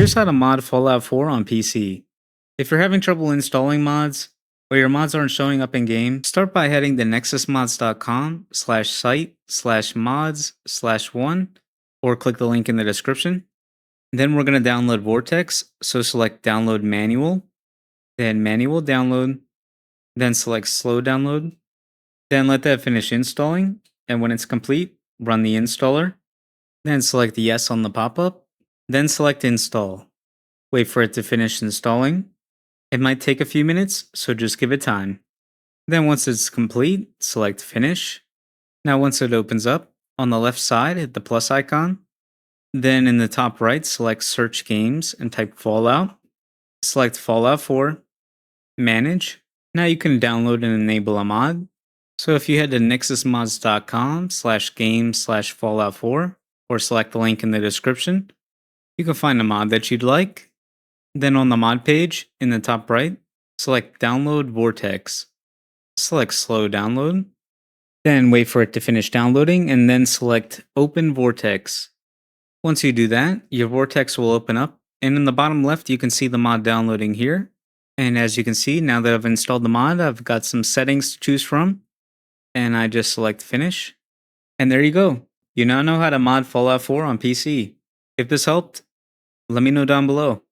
Here's how to mod Fallout 4 on PC. If you're having trouble installing mods, or your mods aren't showing up in game, start by heading to nexusmods.com/site/mods/1 or click the link in the description. Then we're going to download Vortex, so select download manual, then manual download, then select slow download, then let that finish installing, and when it's complete, run the installer, then select yes on the pop-up, then select install. Wait for it to finish installing. It might take a few minutes, so just give it time. Then once it's complete, select finish. Now once it opens up, on the left side hit the plus icon. Then in the top right, select search games and type Fallout. Select Fallout 4, manage. Now you can download and enable a mod. So if you head to nexusmods.com/game/fallout4 or select the link in the description, you can find a mod that you'd like. Then on the mod page, in the top right, select Download Vortex. Select Slow Download. Then wait for it to finish downloading and then select Open Vortex. Once you do that, your Vortex will open up, and in the bottom left you can see the mod downloading here. And as you can see, now that I've installed the mod, I've got some settings to choose from, and I just select Finish. And there you go. You now know how to mod Fallout 4 on PC. If this helped, let me know down below.